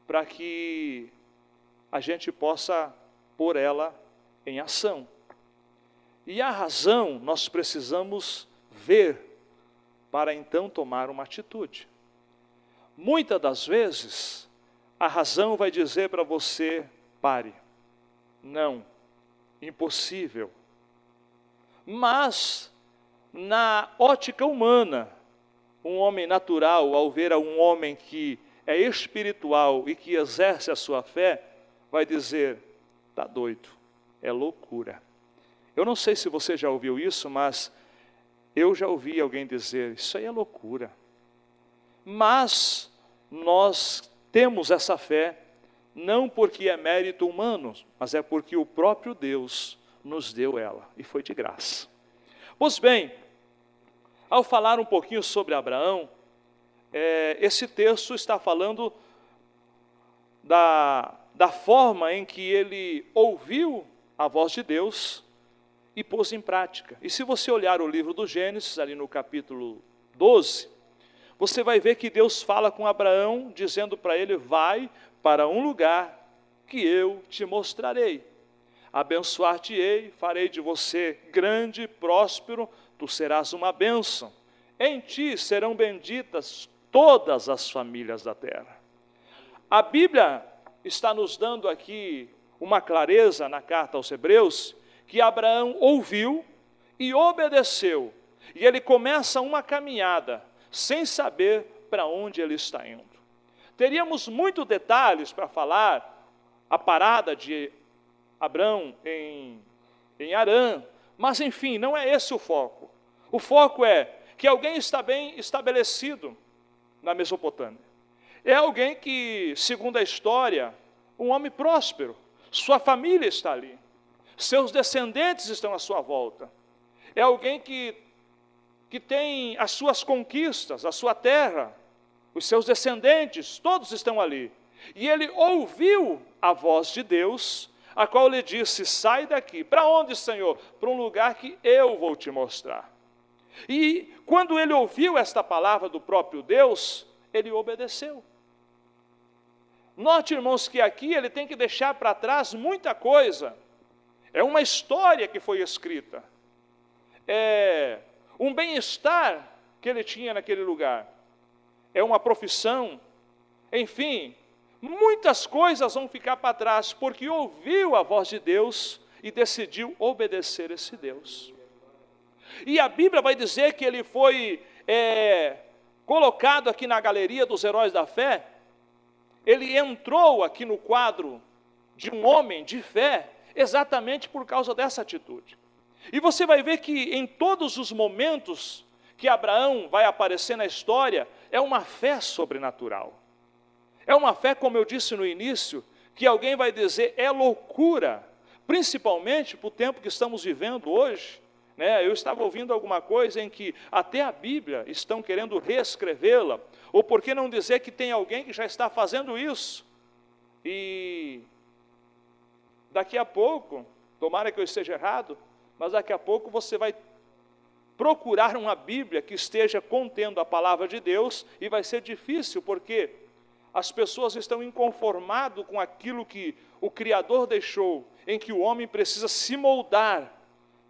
para que a gente possa pôr ela em ação. E a razão nós precisamos ver para então tomar uma atitude. Muitas das vezes, a razão vai dizer para você: pare, não, impossível. Mas, na ótica humana, um homem natural, ao ver um homem que é espiritual e que exerce a sua fé, vai dizer: está doido, é loucura. Eu não sei se você já ouviu isso, mas eu já ouvi alguém dizer: isso aí é loucura. Mas nós temos essa fé, não porque é mérito humano, mas é porque o próprio Deus nos deu ela, e foi de graça. Pois bem, ao falar um pouquinho sobre Abraão, esse texto está falando da forma em que ele ouviu a voz de Deus e pôs em prática. E se você olhar o livro do Gênesis, ali no capítulo 12, você vai ver que Deus fala com Abraão, dizendo para ele: vai para um lugar que eu te mostrarei. Abençoar-te-ei, farei de você grande e próspero, tu serás uma bênção. Em ti serão benditas todas as famílias da terra. A Bíblia está nos dando aqui uma clareza na carta aos Hebreus, que Abraão ouviu e obedeceu. E ele começa uma caminhada, sem saber para onde ele está indo. Teríamos muitos detalhes para falar a parada de Abrão em Harã, mas enfim, não é esse o foco. O foco é que alguém está bem estabelecido na Mesopotâmia. É alguém que, segundo a história, um homem próspero, sua família está ali, seus descendentes estão à sua volta. É alguém que tem as suas conquistas, a sua terra, os seus descendentes, todos estão ali. E ele ouviu a voz de Deus, a qual lhe disse: sai daqui. Para onde, Senhor? Para um lugar que eu vou te mostrar. E quando ele ouviu esta palavra do próprio Deus, ele obedeceu. Note, irmãos, que aqui ele tem que deixar para trás muita coisa. É uma história que foi escrita. É um bem-estar que ele tinha naquele lugar. É uma profissão. Enfim, muitas coisas vão ficar para trás, porque ouviu a voz de Deus e decidiu obedecer esse Deus. E a Bíblia vai dizer que ele foi colocado aqui na galeria dos heróis da fé. Ele entrou aqui no quadro de um homem de fé, exatamente por causa dessa atitude. E você vai ver que em todos os momentos que Abraão vai aparecer na história, é uma fé sobrenatural. É uma fé, como eu disse no início, que alguém vai dizer é loucura, principalmente para o tempo que estamos vivendo hoje. Eu estava ouvindo alguma coisa em que até a Bíblia estão querendo reescrevê-la, ou por que não dizer que tem alguém que já está fazendo isso? E daqui a pouco, tomara que eu esteja errado, mas daqui a pouco você vai procurar uma Bíblia que esteja contendo a palavra de Deus, e vai ser difícil, porque as pessoas estão inconformadas com aquilo que o Criador deixou, em que o homem precisa se moldar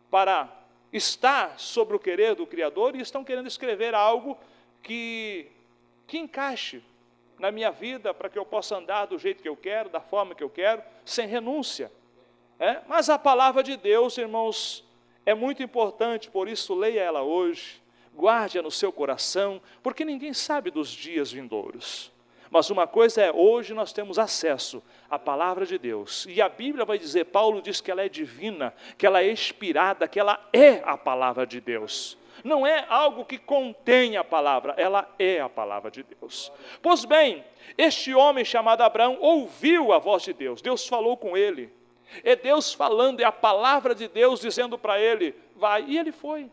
para estar sobre o querer do Criador, e estão querendo escrever algo que encaixe na minha vida, para que eu possa andar do jeito que eu quero, da forma que eu quero, sem renúncia. Mas a palavra de Deus, irmãos, é muito importante, por isso leia ela hoje, guarde-a no seu coração, porque ninguém sabe dos dias vindouros. Mas uma coisa é, hoje nós temos acesso à palavra de Deus, e a Bíblia vai dizer, Paulo diz que ela é divina, que ela é inspirada, que ela é a palavra de Deus. Não é algo que contém a palavra, ela é a palavra de Deus. Pois bem, este homem chamado Abraão ouviu a voz de Deus, Deus falou com ele. É Deus falando, é a palavra de Deus dizendo para ele, vai, e ele foi.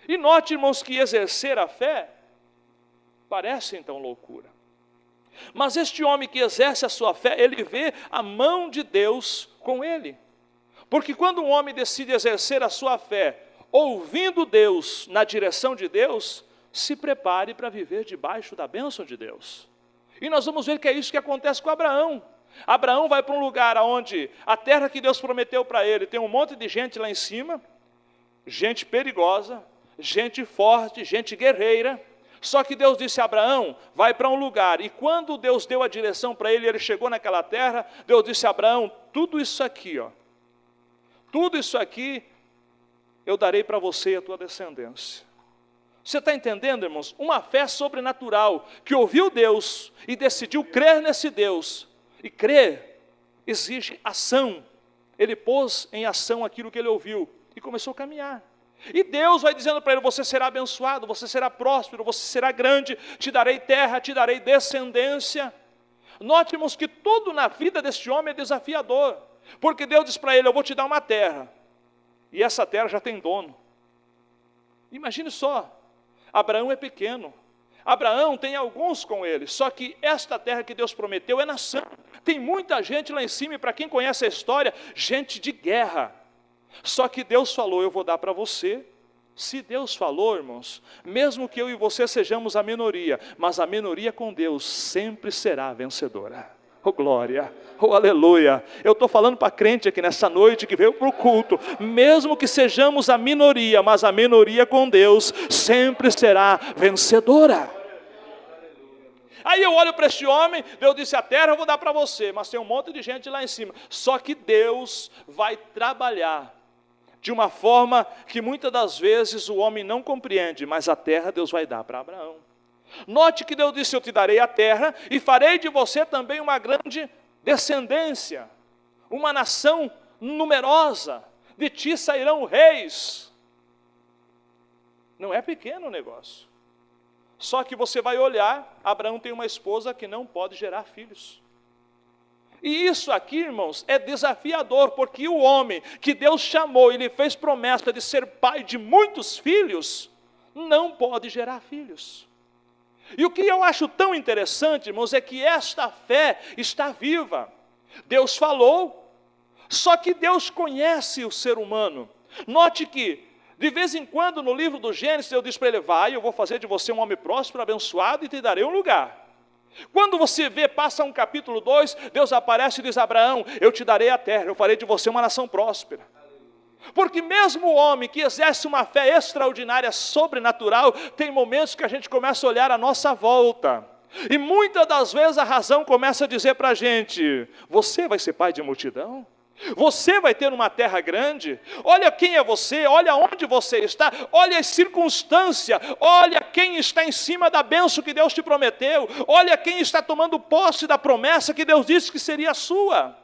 E note, irmãos, que exercer a fé parece então loucura. Mas este homem que exerce a sua fé, ele vê a mão de Deus com ele. Porque quando um homem decide exercer a sua fé, ouvindo Deus, na direção de Deus, se prepare para viver debaixo da bênção de Deus. E nós vamos ver que é isso que acontece com Abraão. Abraão vai para um lugar onde a terra que Deus prometeu para ele, tem um monte de gente lá em cima, gente perigosa, gente forte, gente guerreira. Só que Deus disse a Abraão, vai para um lugar. E quando Deus deu a direção para ele, ele chegou naquela terra, Deus disse a Abraão, tudo isso aqui, tudo isso aqui, eu darei para você e a tua descendência. Você está entendendo, irmãos? Uma fé sobrenatural, que ouviu Deus e decidiu crer nesse Deus. E crer exige ação. Ele pôs em ação aquilo que ele ouviu e começou a caminhar. E Deus vai dizendo para ele, você será abençoado, você será próspero, você será grande, te darei terra, te darei descendência. Note, irmãos, que tudo na vida deste homem é desafiador. Porque Deus diz para ele, eu vou te dar uma terra. E essa terra já tem dono. Imagine só. Abraão é pequeno, Abraão tem alguns com ele, só que esta terra que Deus prometeu é nação, tem muita gente lá em cima, e para quem conhece a história, gente de guerra, só que Deus falou, eu vou dar para você. Se Deus falou, irmãos, mesmo que eu e você sejamos a minoria, mas a minoria com Deus sempre será vencedora. Oh glória, oh aleluia. Eu estou falando para crente aqui nessa noite que veio para o culto, mesmo que sejamos a minoria, mas a minoria com Deus sempre será vencedora. Aí eu olho para este homem, Deus disse, a terra eu vou dar para você, mas tem um monte de gente lá em cima. Só que Deus vai trabalhar de uma forma que muitas das vezes o homem não compreende, mas a terra Deus vai dar para Abraão. Note que Deus disse, eu te darei a terra e farei de você também uma grande descendência, uma nação numerosa, de ti sairão reis. Não é pequeno o negócio. Só que você vai olhar, Abraão tem uma esposa que não pode gerar filhos. E isso aqui, irmãos, é desafiador, porque o homem que Deus chamou, ele fez promessa de ser pai de muitos filhos, não pode gerar filhos. E o que eu acho tão interessante, irmãos, é que esta fé está viva. Deus falou, só que Deus conhece o ser humano. Note que, de vez em quando, no livro do Gênesis, Deus diz para ele, vai, eu vou fazer de você um homem próspero, abençoado, e te darei um lugar. Quando você vê, passa um capítulo 2, Deus aparece e diz a Abraão, eu te darei a terra, eu farei de você uma nação próspera. Porque mesmo o homem que exerce uma fé extraordinária, sobrenatural, tem momentos que a gente começa a olhar à nossa volta. E muitas das vezes a razão começa a dizer para a gente, você vai ser pai de multidão? Você vai ter uma terra grande? Olha quem é você, olha onde você está, olha as circunstâncias, olha quem está em cima da bênção que Deus te prometeu, olha quem está tomando posse da promessa que Deus disse que seria sua.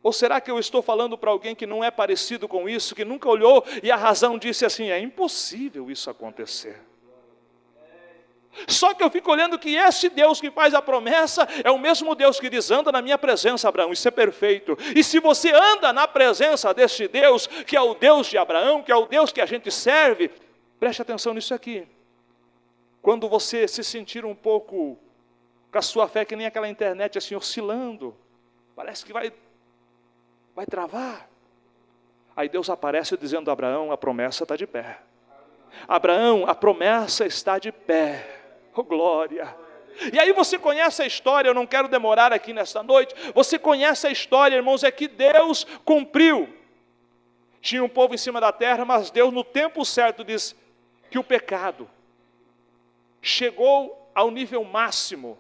Ou será que eu estou falando para alguém que não é parecido com isso, que nunca olhou e a razão disse assim, é impossível isso acontecer. Só que eu fico olhando que esse Deus que faz a promessa é o mesmo Deus que diz, anda na minha presença, Abraão, isso é perfeito. E se você anda na presença deste Deus, que é o Deus de Abraão, que é o Deus que a gente serve, preste atenção nisso aqui. Quando você se sentir um pouco com a sua fé, que nem aquela internet assim, oscilando, parece que vai travar. Aí Deus aparece dizendo a Abraão, a promessa está de pé. Abraão, a promessa está de pé. Oh glória! E aí você conhece a história, eu não quero demorar aqui nesta noite, você conhece a história, irmãos, é que Deus cumpriu. Tinha um povo em cima da terra, mas Deus no tempo certo diz que o pecado chegou ao nível máximo,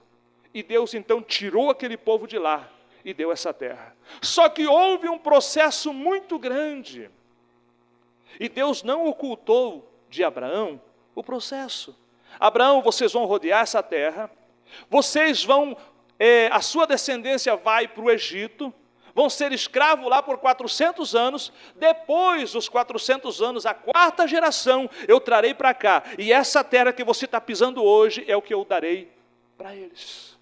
e Deus então tirou aquele povo de lá, e deu essa terra. Só que houve um processo muito grande, e Deus não ocultou de Abraão o processo. Abraão, vocês vão rodear essa terra, vocês vão, a sua descendência vai para o Egito, vão ser escravos lá por 400 anos, depois dos 400 anos, a quarta geração, eu trarei para cá, e essa terra que você está pisando hoje, é o que eu darei para eles.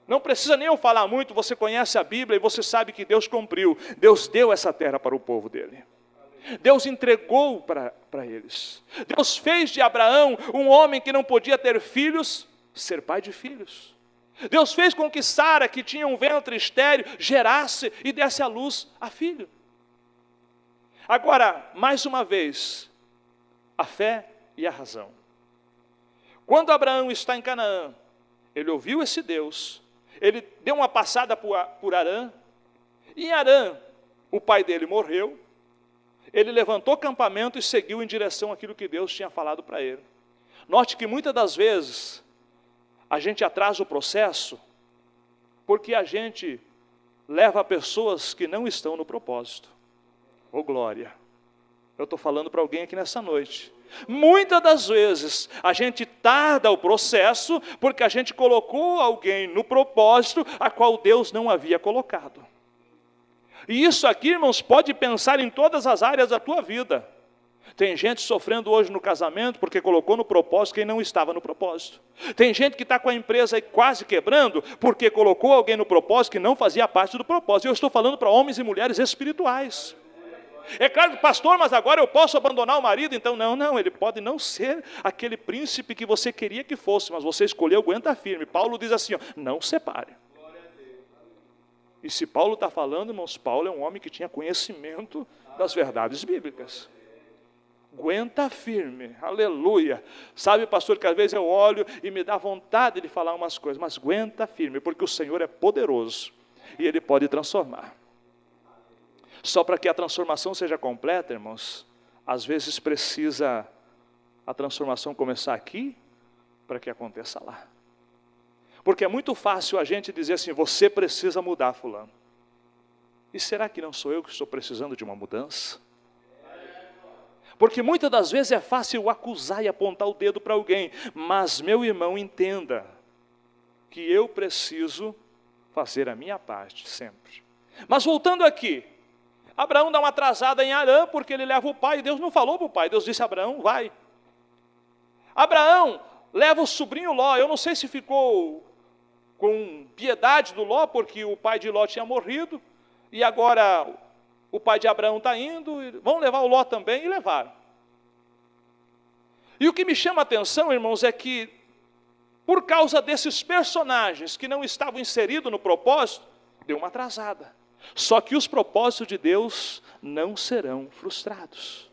Não precisa nem eu falar muito, você conhece a Bíblia e você sabe que Deus cumpriu, Deus deu essa terra para o povo dele. Deus entregou para eles. Deus fez de Abraão um homem que não podia ter filhos, ser pai de filhos. Deus fez com que Sara, que tinha um ventre estéril, gerasse e desse à luz a filho. Agora, mais uma vez, a fé e a razão. Quando Abraão está em Canaã, ele ouviu esse Deus, ele deu uma passada por Arã, e em Arã, o pai dele morreu, ele levantou acampamento e seguiu em direção àquilo que Deus tinha falado para ele. Note que muitas das vezes, a gente atrasa o processo, porque a gente leva pessoas que não estão no propósito. Ô glória! Eu estou falando para alguém aqui nessa noite. Muitas das vezes a gente tarda o processo porque a gente colocou alguém no propósito a qual Deus não havia colocado. E isso aqui, irmãos, pode pensar em todas as áreas da tua vida. Tem gente sofrendo hoje no casamento porque colocou no propósito quem não estava no propósito. Tem gente que está com a empresa quase quebrando porque colocou alguém no propósito que não fazia parte do propósito. Eu estou falando para homens e mulheres espirituais. É claro, pastor, mas agora eu posso abandonar o marido? Então, não, ele pode não ser aquele príncipe que você queria que fosse, mas você escolheu, aguenta firme. Paulo diz assim, ó, não separe. E se Paulo está falando, irmãos, Paulo é um homem que tinha conhecimento das verdades bíblicas. Aguenta firme, aleluia. Sabe, pastor, que às vezes eu olho e me dá vontade de falar umas coisas, mas aguenta firme, porque o Senhor é poderoso e Ele pode transformar. Só para que a transformação seja completa, irmãos, às vezes precisa a transformação começar aqui, para que aconteça lá. Porque é muito fácil a gente dizer assim, você precisa mudar, fulano. E será que não sou eu que estou precisando de uma mudança? Porque muitas das vezes é fácil acusar e apontar o dedo para alguém, mas meu irmão, entenda que eu preciso fazer a minha parte sempre. Mas voltando aqui, Abraão dá uma atrasada em Arã, porque ele leva o pai, Deus não falou para o pai, Deus disse a Abraão, vai. Abraão leva o sobrinho Ló, eu não sei se ficou com piedade do Ló, porque o pai de Ló tinha morrido, e agora o pai de Abraão está indo, vão levar o Ló também, e levaram. E o que me chama a atenção, irmãos, é que, por causa desses personagens que não estavam inseridos no propósito, deu uma atrasada. Só que os propósitos de Deus não serão frustrados.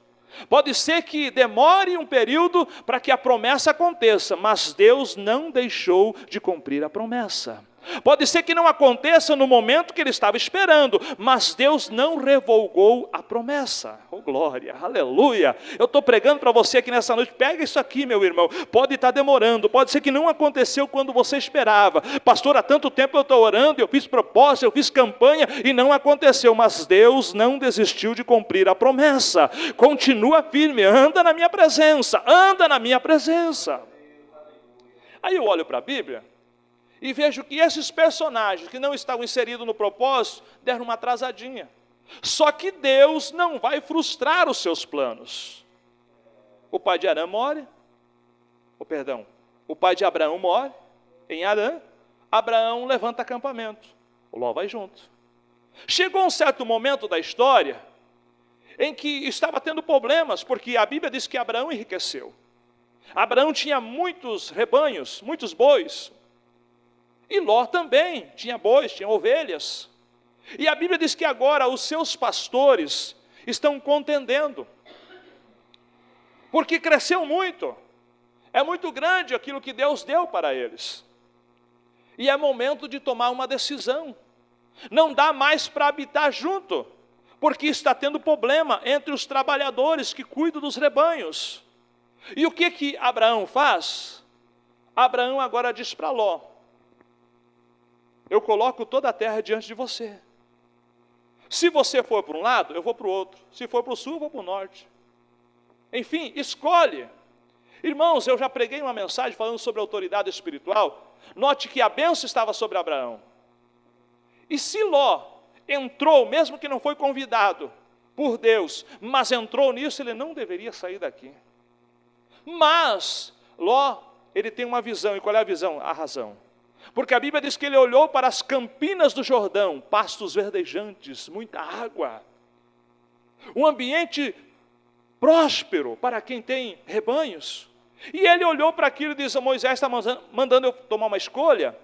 Pode ser que demore um período para que a promessa aconteça, mas Deus não deixou de cumprir a promessa. Pode ser que não aconteça no momento que ele estava esperando, mas Deus não revogou a promessa. Oh glória, aleluia. Eu estou pregando para você aqui nessa noite, pega isso aqui, meu irmão. Pode estar demorando, pode ser que não aconteceu quando você esperava. Pastor, há tanto tempo eu estou orando, eu fiz propósito, eu fiz campanha e não aconteceu, mas Deus não desistiu de cumprir a promessa. Continua firme, anda na minha presença, anda na minha presença. Aí eu olho para a Bíblia e vejo que esses personagens que não estavam inseridos no propósito, deram uma atrasadinha. Só que Deus não vai frustrar os seus planos. O pai de Arã morre, o pai de Abraão morre em Arã, Abraão levanta acampamento, o Ló vai junto. Chegou um certo momento da história, em que estava tendo problemas, porque a Bíblia diz que Abraão enriqueceu. Abraão tinha muitos rebanhos, muitos bois, e Ló também tinha bois, tinha ovelhas. E a Bíblia diz que agora os seus pastores estão contendendo, porque cresceu muito, é muito grande aquilo que Deus deu para eles. E é momento de tomar uma decisão. Não dá mais para habitar junto, porque está tendo problema entre os trabalhadores que cuidam dos rebanhos. E o que Abraão faz? Abraão agora diz para Ló, eu coloco toda a terra diante de você. Se você for para um lado, eu vou para o outro. Se for para o sul, eu vou para o norte. Enfim, escolhe. Irmãos, eu já preguei uma mensagem falando sobre autoridade espiritual. Note que a bênção estava sobre Abraão. E se Ló entrou, mesmo que não foi convidado por Deus, mas entrou nisso, ele não deveria sair daqui. Mas Ló, ele tem uma visão. E qual é a visão? A razão. Porque a Bíblia diz que ele olhou para as campinas do Jordão, pastos verdejantes, muita água. Um ambiente próspero para quem tem rebanhos. E ele olhou para aquilo e disse, Moisés está mandando eu tomar uma escolha,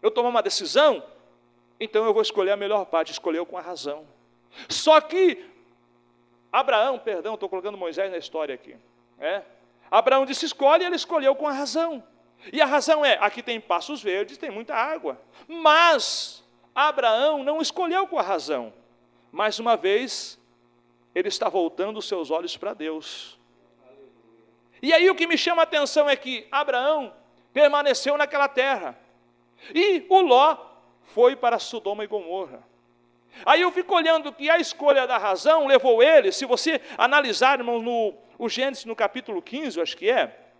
eu tomar uma decisão, então eu vou escolher a melhor parte, escolheu com a razão. Só que Abraão, estou colocando Moisés na história aqui. Abraão disse escolhe, e ele escolheu com a razão. E a razão é, aqui tem pastos verdes, tem muita água. Mas Abraão não escolheu com a razão. Mais uma vez, ele está voltando os seus olhos para Deus. E aí o que me chama a atenção é que Abraão permaneceu naquela terra. E o Ló foi para Sodoma e Gomorra. Aí eu fico olhando que a escolha da razão levou ele, se você analisar, irmão, o Gênesis no capítulo 15, eu acho que é,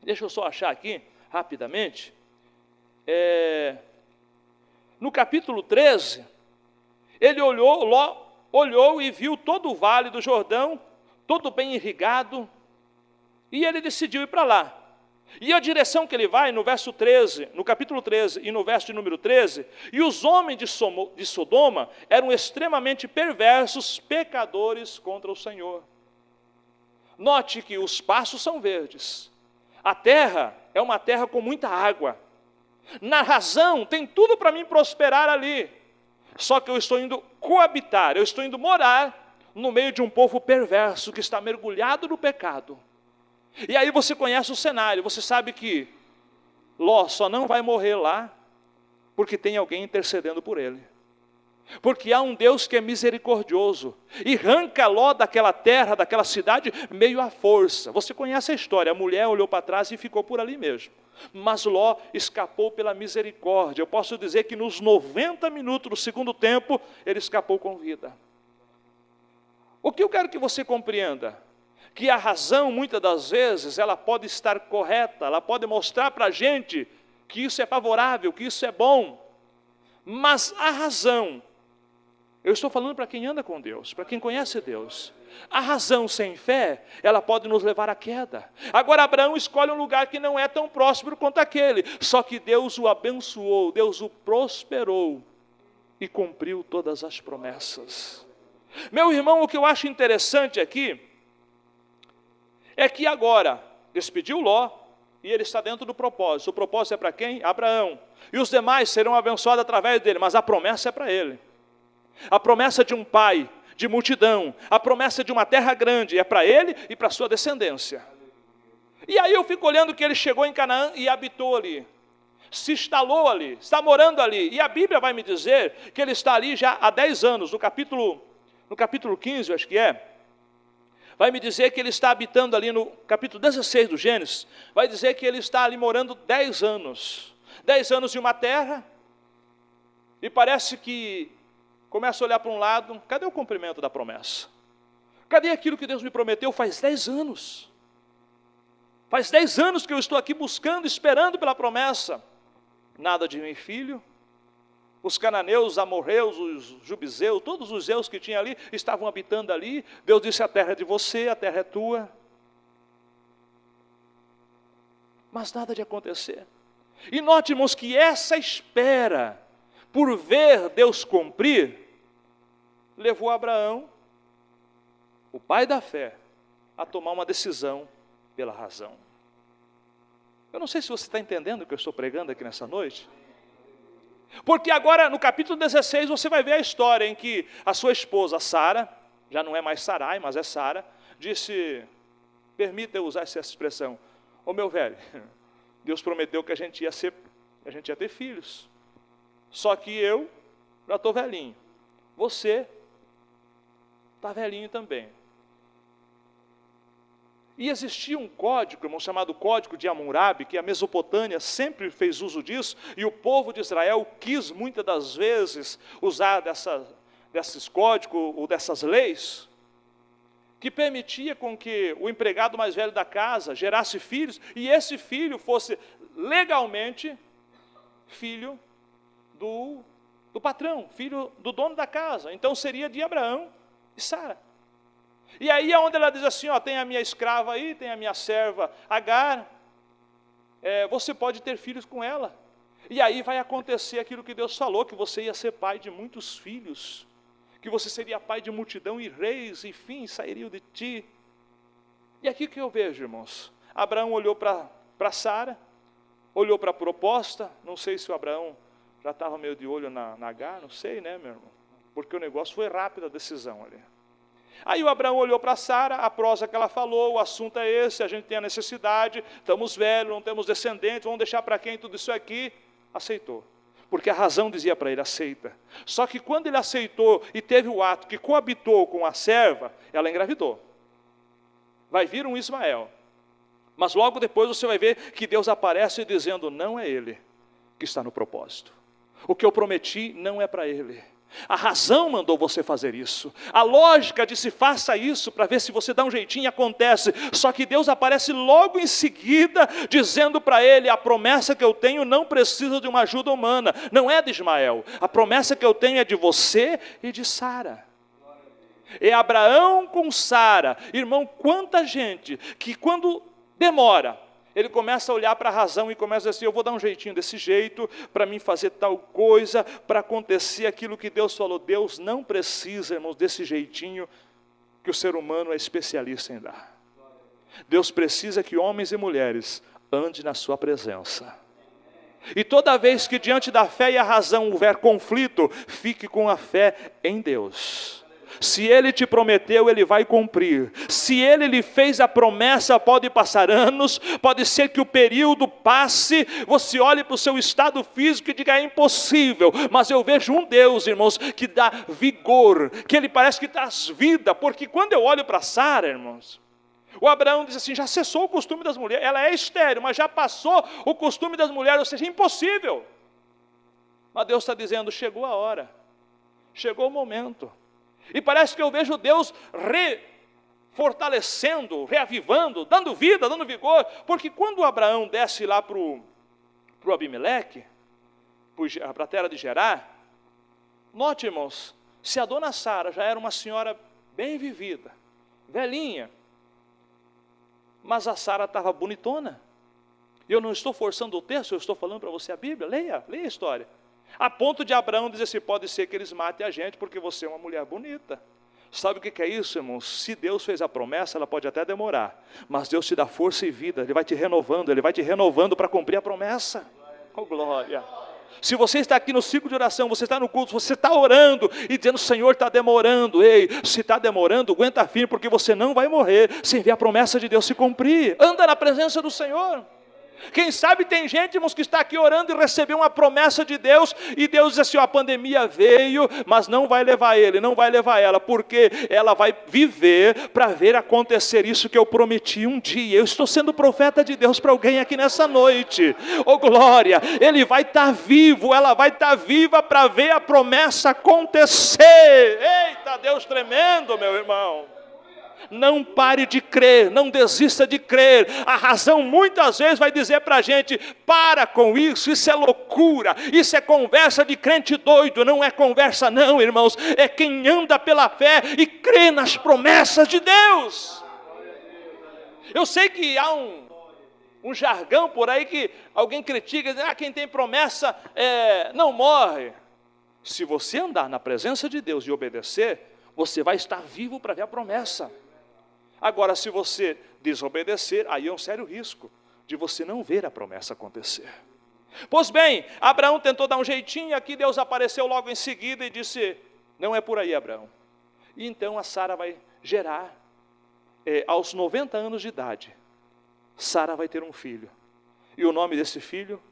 deixa eu só achar aqui, rapidamente, no capítulo 13, Ló olhou e viu todo o vale do Jordão, todo bem irrigado, e ele decidiu ir para lá. E a direção que ele vai, no verso 13, no capítulo 13 e no verso de número 13, e os homens de Sodoma eram extremamente perversos, pecadores contra o Senhor. Note que os pastos são verdes, a terra é uma terra com muita água, na razão tem tudo para mim prosperar ali, só que eu estou indo coabitar, eu estou indo morar no meio de um povo perverso que está mergulhado no pecado. E aí você conhece o cenário, você sabe que Ló só não vai morrer lá porque tem alguém intercedendo por ele. Porque há um Deus que é misericordioso e arranca Ló daquela terra, daquela cidade, meio à força. Você conhece a história, a mulher olhou para trás e ficou por ali mesmo. Mas Ló escapou pela misericórdia. Eu posso dizer que nos 90 minutos do segundo tempo, ele escapou com vida. O que eu quero que você compreenda? Que a razão, muitas das vezes, ela pode estar correta, ela pode mostrar para a gente que isso é favorável, que isso é bom. Mas a razão, eu estou falando para quem anda com Deus, para quem conhece Deus. A razão sem fé, ela pode nos levar à queda. Agora Abraão escolhe um lugar que não é tão próspero quanto aquele, só que Deus o abençoou, Deus o prosperou e cumpriu todas as promessas. Meu irmão, o que eu acho interessante aqui, é que agora, despediu Ló, e ele está dentro do propósito. O propósito é para quem? Abraão. E os demais serão abençoados através dele, mas a promessa é para ele. A promessa de um pai, de multidão, a promessa de uma terra grande, é para ele e para a sua descendência. E aí eu fico olhando que ele chegou em Canaã e habitou ali. Se instalou ali, está morando ali. E a Bíblia vai me dizer que ele está ali já há 10 anos, no capítulo 15, eu acho que é. Vai me dizer que ele está habitando ali no capítulo 16 do Gênesis, vai dizer que ele está ali morando 10 anos. 10 anos em uma terra, e parece que começa a olhar para um lado, cadê o cumprimento da promessa? Cadê aquilo que Deus me prometeu faz 10 anos? Faz 10 anos que eu estou aqui buscando, esperando pela promessa. Nada de mim, filho. Os cananeus, os amorreus, os jubizeus, todos os zeus que tinha ali, estavam habitando ali. Deus disse, a terra é de você, a terra é tua. Mas nada de acontecer. E note, irmãos, que essa espera, por ver Deus cumprir, levou Abraão, o pai da fé, a tomar uma decisão pela razão. Eu não sei se você está entendendo o que eu estou pregando aqui nessa noite. Porque agora, no capítulo 16, você vai ver a história em que a sua esposa, Sara, já não é mais Sarai, mas é Sara, disse, permita eu usar essa expressão, ô meu velho, Deus prometeu que a gente ia ter filhos, só que eu já estou velhinho, você está velhinho também. E existia um código, irmão, chamado Código de Hammurabi, que a Mesopotâmia sempre fez uso disso, e o povo de Israel quis muitas das vezes usar desses códigos ou dessas leis, que permitia com que o empregado mais velho da casa gerasse filhos, e esse filho fosse legalmente filho do patrão, filho do dono da casa. Então seria de Abraão e Sara. E aí é onde ela diz assim, ó, tem a minha escrava aí, tem a minha serva Agar, você pode ter filhos com ela. E aí vai acontecer aquilo que Deus falou, que você ia ser pai de muitos filhos, que você seria pai de multidão e reis, enfim, sairiam de ti. E aqui que eu vejo, irmãos, Abraão olhou para Sara, olhou para a proposta, não sei se o Abraão já estava meio de olho na Agar, não sei, né, meu irmão? Porque o negócio foi rápido, a decisão ali. Aí o Abraão olhou para Sara, a prosa que ela falou, o assunto é esse, a gente tem a necessidade, estamos velhos, não temos descendentes, vamos deixar para quem tudo isso aqui? Aceitou. Porque a razão dizia para ele, aceita. Só que quando ele aceitou e teve o ato que coabitou com a serva, ela engravidou. Vai vir um Ismael. Mas logo depois você vai ver que Deus aparece dizendo, não é ele que está no propósito. O que eu prometi não é para ele. A razão mandou você fazer isso. A lógica disse, faça isso para ver se você dá um jeitinho e acontece. Só que Deus aparece logo em seguida, dizendo para ele, a promessa que eu tenho não precisa de uma ajuda humana. Não é de Ismael. A promessa que eu tenho é de você e de Sara. É Abraão com Sara. Irmão, quanta gente que quando demora, ele começa a olhar para a razão e começa a dizer, eu vou dar um jeitinho desse jeito, para mim fazer tal coisa, para acontecer aquilo que Deus falou. Deus não precisa, irmãos, desse jeitinho que o ser humano é especialista em dar. Deus precisa que homens e mulheres andem na sua presença. E toda vez que diante da fé e a razão houver conflito, fique com a fé em Deus. Se Ele te prometeu, Ele vai cumprir. Se Ele lhe fez a promessa, pode passar anos, pode ser que o período passe, você olhe para o seu estado físico e diga, é impossível. Mas eu vejo um Deus, irmãos, que dá vigor, que Ele parece que traz vida, porque quando eu olho para Sara, irmãos, o Abraão diz assim, já cessou o costume das mulheres, ela é estéril, mas já passou o costume das mulheres, ou seja, é impossível. Mas Deus está dizendo, chegou a hora, chegou o momento. E parece que eu vejo Deus refortalecendo, reavivando, dando vida, dando vigor. Porque quando Abraão desce lá para o Abimeleque, para a terra de Gerar, note, irmãos, se a dona Sara já era uma senhora bem vivida, velhinha, mas a Sara estava bonitona. E eu não estou forçando o texto, eu estou falando para você a Bíblia, leia a história. A ponto de Abraão dizer assim, pode ser que eles matem a gente porque você é uma mulher bonita. Sabe o que é isso, irmãos? Se Deus fez a promessa, ela pode até demorar, mas Deus te dá força e vida, Ele vai te renovando para cumprir a promessa. Oh, glória! Se você está aqui no ciclo de oração, você está no culto, você está orando e dizendo, Senhor, está demorando. Ei, se está demorando, aguenta firme, porque você não vai morrer sem ver a promessa de Deus se cumprir. Anda na presença do Senhor. Quem sabe tem gente, irmãos, que está aqui orando e recebeu uma promessa de Deus, e Deus diz assim, ó, a pandemia veio, mas não vai levar ele, não vai levar ela, porque ela vai viver para ver acontecer isso que eu prometi um dia. Eu estou sendo profeta de Deus para alguém aqui nessa noite. Oh glória, ele vai estar vivo, ela vai estar viva para ver a promessa acontecer. Eita, Deus tremendo, meu irmão. Não pare de crer, não desista de crer. A razão muitas vezes vai dizer para a gente, para com isso, isso é loucura, isso é conversa de crente doido. Não é conversa não, irmãos, é quem anda pela fé e crê nas promessas de Deus. Eu sei que há um jargão por aí que alguém critica, diz, quem tem promessa não morre. Se você andar na presença de Deus e obedecer, você vai estar vivo para ver a promessa. Agora, se você desobedecer, aí é um sério risco de você não ver a promessa acontecer. Pois bem, Abraão tentou dar um jeitinho, aqui Deus apareceu logo em seguida e disse, não é por aí, Abraão. E então a Sara vai gerar, aos 90 anos de idade, Sara vai ter um filho. E o nome desse filho,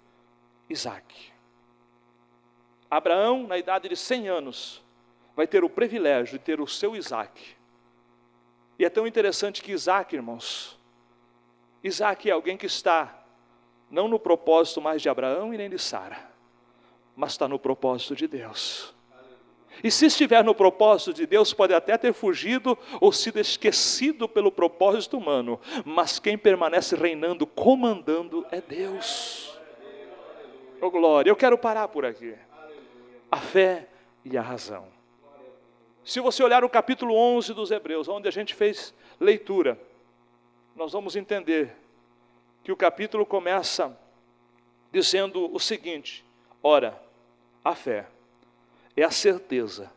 Isaque. Abraão, na idade de 100 anos, vai ter o privilégio de ter o seu Isaque. E é tão interessante que Isaque, irmãos, Isaque é alguém que está, não no propósito mais de Abraão e nem de Sara, mas está no propósito de Deus. E se estiver no propósito de Deus, pode até ter fugido ou sido esquecido pelo propósito humano, mas quem permanece reinando, comandando é Deus. Oh glória, eu quero parar por aqui. A fé e a razão. Se você olhar o capítulo 11 dos Hebreus, onde a gente fez leitura, nós vamos entender que o capítulo começa dizendo o seguinte, ora, a fé é a certeza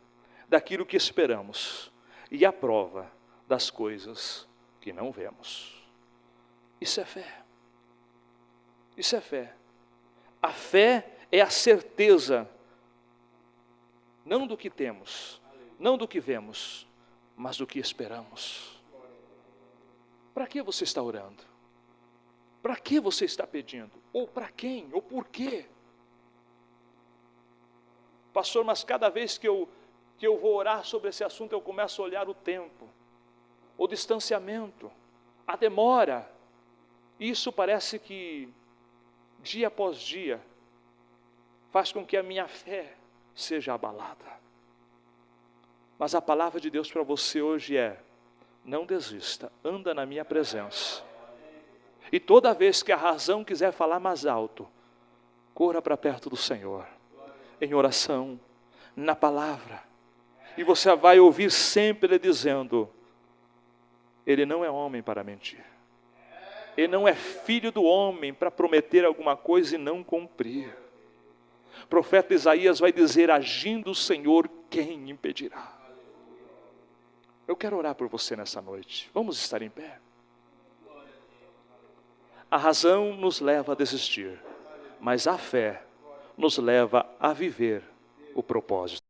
daquilo que esperamos e a prova das coisas que não vemos. Isso é fé. Isso é fé. A fé é a certeza, não do que temos, não do que vemos, mas do que esperamos. Para que você está orando? Para que você está pedindo? Ou para quem? Ou por quê? Pastor, mas cada vez que eu vou orar sobre esse assunto, eu começo a olhar o tempo, o distanciamento, a demora. Isso parece que, dia após dia, faz com que a minha fé seja abalada. Mas a palavra de Deus para você hoje é: não desista, anda na minha presença. E toda vez que a razão quiser falar mais alto, corra para perto do Senhor, em oração, na palavra. E você vai ouvir sempre Ele dizendo: Ele não é homem para mentir. Ele não é filho do homem para prometer alguma coisa e não cumprir. O profeta Isaías vai dizer: agindo o Senhor, quem impedirá? Eu quero orar por você nessa noite. Vamos estar em pé. A razão nos leva a desistir, mas a fé nos leva a viver o propósito.